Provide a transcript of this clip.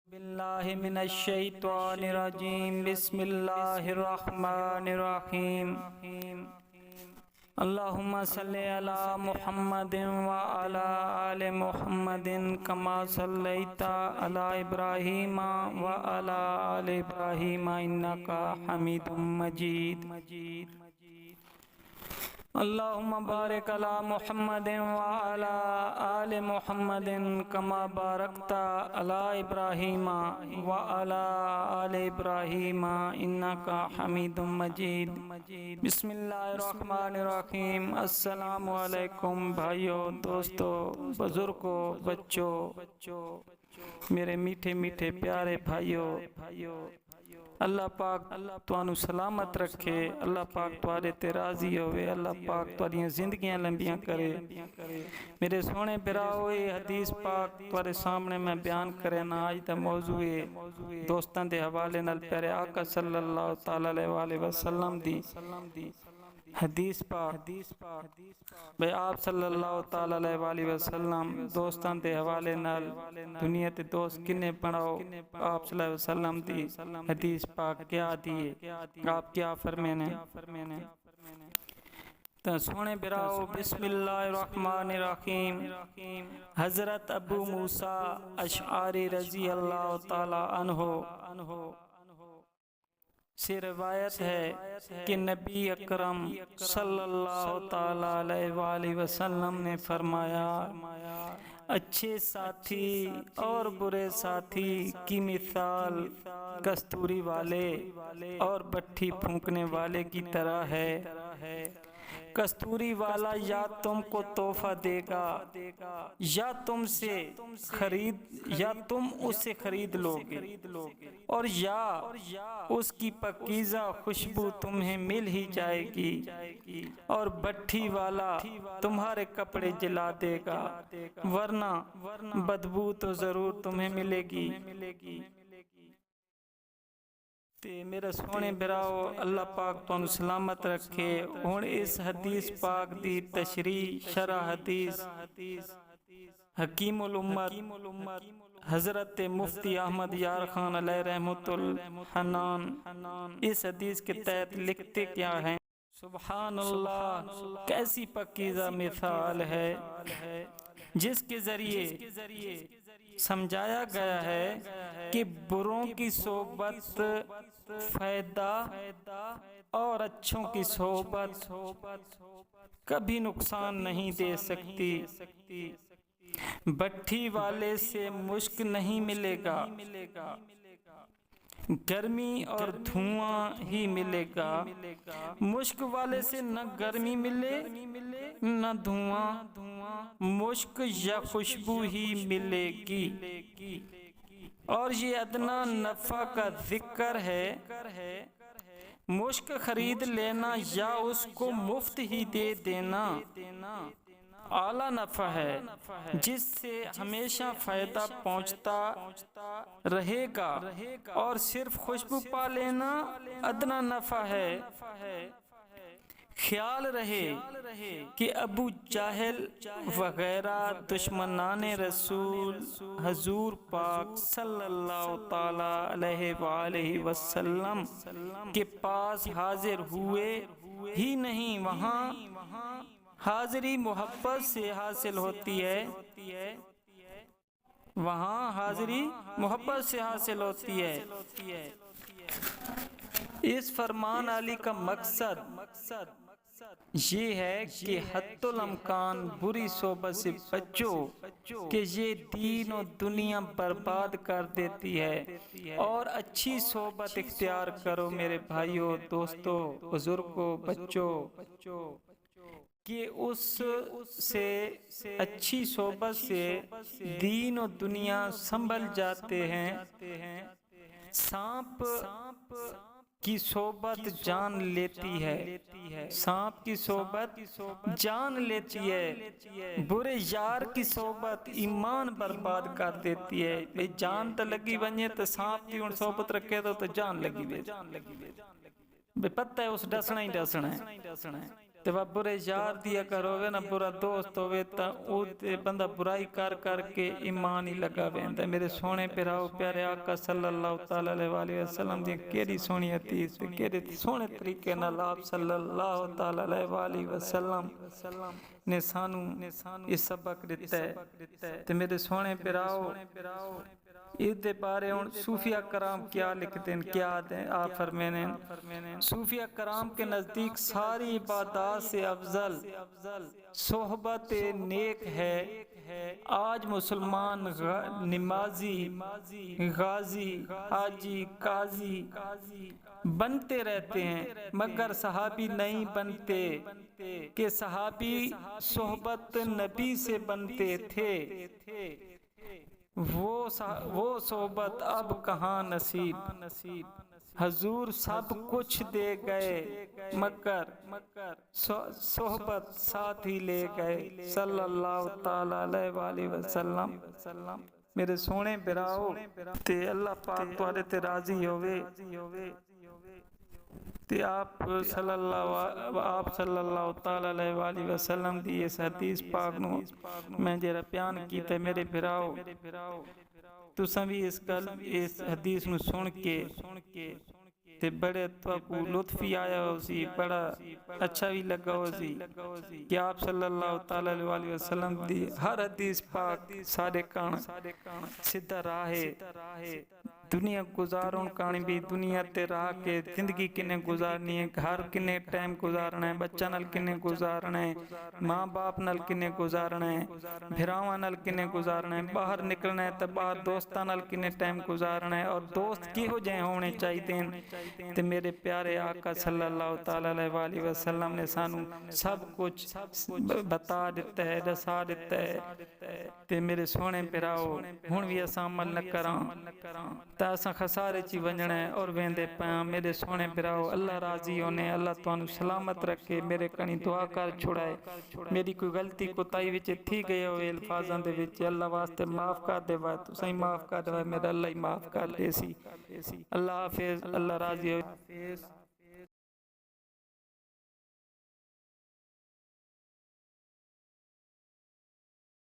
बिल्लाहि मिनश्शैतानिर्रजीम बिस्मिल्लाहिर्रहमानिर्रहीम। अल्लाहुम्मा सल्लि अला मुहम्मदिन व अला आलि मुहम्मदिन कमा सल्लैता अला इब्राहीम व अला आलि इब्राहीम इन्नका हमीदुम मजीद। अल्लाहुम्मा बारिक अला मुहम्मदिन व अला आलि मुहम्मदिन कमा बारकता अला इब्राहीम व अला आलि इब्राहीम इन्नका हमीदुम मजीद। बिस्मिल्लाहिर्रहमानिर्रहीम। अस्सलामु अलैकुम भाइयों, दोस्तों, बुजुर्गों, बच्चों, मेरे मीठे मीठे प्यारे भाइयों, अल्लाह पाक तुहानू सलामत रखे, अल्लाह पाक तुहारे ते राजी होवे, अल्लाह पाक तुहारियां जिंदगियां लंबियां करे। मेरे सोने बिराओ, ये हदीस पाक तुहारे सामने मैं बयान करे ना। आज दा मौजू है दोस्तां दे हवाले नाल प्यारे आका सल्लल्लाहु तआला अलैहि वसल्लम दी हदीस पाक। भाई आप सल्लल्लाहु तआला अलैहि वसल्लम दोस्तां दे हवाले नाल दुनिया ते दोस्त किन्ने बनाओ। आप सल्लल्लाहु अलैहि वसल्लम दी हदीस पाक क्या दिए, आप क्या फरमाने। तो सोने बिराओ, बिस्मिल्लाहिर्रहमानिर्रहीम। हजरत अबू मूसा अशआरी रजी अल्लाह तआला अन्हो से रिवायत है कि नबी अकरम सल्लल्लाहु तआला अलैहि वसल्लम ने फरमाया, अच्छे साथी और बुरे साथी की मिसाल कस्तूरी वाले और भट्ठी फूंकने वाले की तरह है। कस्तूरी वाला या तुमको तोहफा देगा या तुम उससे खरीद लोगे, और या उसकी पकीज़ा खुशबू तुम्हें मिल ही जाएगी, और भट्ठी वाला तुम्हारे कपड़े जला देगा, वरना बदबू तो जरूर तुम्हें मिलेगी। ते मेरे सोने बिराओ, अल्लाह पाक तुहानू सलामत रखे। हुण इस हदीस पाक दी तशरीह शरह हदीस हकीमुल उम्मत हजरत मुफ्ती अहमद यार खान अलैहि रहमतुल हन्नान इस हदीस के तहत लिखते क्या हैं। सुभान अल्लाह, कैसी पकीज़ा मिसाल है जिसके जरिए समझाया गया है कि बुरों की सोबत फायदा और अच्छों की सोबत कभी नुकसान नहीं दे सकती। भट्ठी वाले से मुश्क नहीं मिलेगा, गर्मी और धुआं ही मिलेगा। मुश्क वाले से न गर्मी मिले न धुआं, मुश्क या खुशबू ही मिलेगी। और ये अदना नफा का जिक्र है। मुश्क खरीद लेना या उसको मुफ्त ही दे देना आला नफा है, जिससे हमेशा फायदा पहुंचता रहेगा, और सिर्फ खुशबू पा लेना अदना नफा है। ख्याल रहे कि अबू जाहल वगैरह दुश्मनाने रसूल हजूर पाक सल्लल्लाहु ताला अलैहि वसल्लम के पास हाजिर हुए ही नहीं, वहाँ हाजिरी मोहब्बत से हासिल होती है। वहाँ हाजिरी मोहब्बत से हासिल होती है। इस फरमान अली का मकसद ये है कि हत्तुल अमकान बुरी सोबत से बचो, कि ये दीन और दुनिया बर्बाद कर देती है, और अच्छी सोबत इख्तियार करो मेरे भाइयों, दोस्तों, बुजुर्गों, बच्चों, कि उससे अच्छी सोबत से दीन और दुनिया संभल जाते हैं। सांप की सोबत जान लेती है, सांप की सोबत जान लेती है। बुरे यार की सोबत ईमान बर्बाद कर देती है। भाई जान तो लगी वने तो सांप की सोबत रखे तो जान लगी वे, पता है उस डसना ही डसना है। ते वह बुरे यार दी अगर होवे ना बुरा दोस्त होवे ता ओ ते बंदा बुराई कर करके ईमान ही लगा वेंदा। मेरे सोने पिराओ प्यारे आका सल्लल्लाहु तआला अलैहि वसल्लम दी केड़ी सोहनी हदीस ते केड़े सोहने तरीके नाल आप सल्लल्लाहु तआला अलैहि वसल्लम ने सानू ये सबक दिता है। ते मेरे सोने पिराओ इहदे बारे हुण सूफिया कराम क्या लिखते हैं, क्या आप फरमाने सूफिया कराम के नज़दीक सारी इबादत से अफजल सोहबत नेक है। आज मुसलमान नमाजी गाजी हाजी काजी बनते रहते हैं मगर सहाबी नहीं बनते कि सहाबी सोहबत नबी से बनते थे। वो सोहबत अब कहाँ नसीब। हजूर सब कुछ दे गए मगर सोहबत साथ ही ले गए सल्लल्लाहु तआला अलैहि वसल्लम। मेरे सोने बिराओ ते अल्लाह पाक तुहाडे ते राजी होवे ते आप सल्लल्लाहु तआला अलैहि वसल्लम दी इस हदीस पाक नूं मैं जेड़ा बयान कीता मेरे बिराओ तुसां भी इस हदीस नूं सुन के ते बड़े तुहाकू लुत्फ ही आया हो सी, बड़ा अच्छा भी लगा हो सी कि आप सल्लल्लाहु तआला अलैहि वसल्लम दी हर हदीस पाक साडे कान सीधा राह है। दुनिया गुजारों कहानी भी दुनिया ते रह के जिंदगी किन्ने गुजारनी है, घर किन्ने टाइम गुजारना है, बच्चा नाल किन्ने गुजारना है, माँ बाप नाल किन्ने गुजारना है, भिरावां नाल किन्ने गुजारना है, बाहर निकलना है तो बाहर दोस्तां नाल किन्ने टाइम गुजारना है और दोस्त किहो जिहे होने चाहिए। ते मेरे प्यारे आका सल्लल्लाहु तआला अलैहि वसल्लम ने सानू सब कुछ बता दिता है, दसा दिता है। ते मेरे सोने पिराओ हुण भी असां अमल न करां तो असां खसारे च वंजना है और वेंदे पाया। मेरे सोने पिराओ अल्लाह राजी होने, अल्लाह तुहानू सलामत रखे, मेरे कनी दुआ कर छुड़ाए। मेरी कोई गलती कोताही विच थी गई होवे अल्फाजां दे विच अल्लाह वास्ते माफ़ कर देवा, तुसीं माफ़ कर देवा, मेरा अल्लाह ही माफ़ कर देसी। अल्लाह हाफिज़, अल्लाह राजी हो।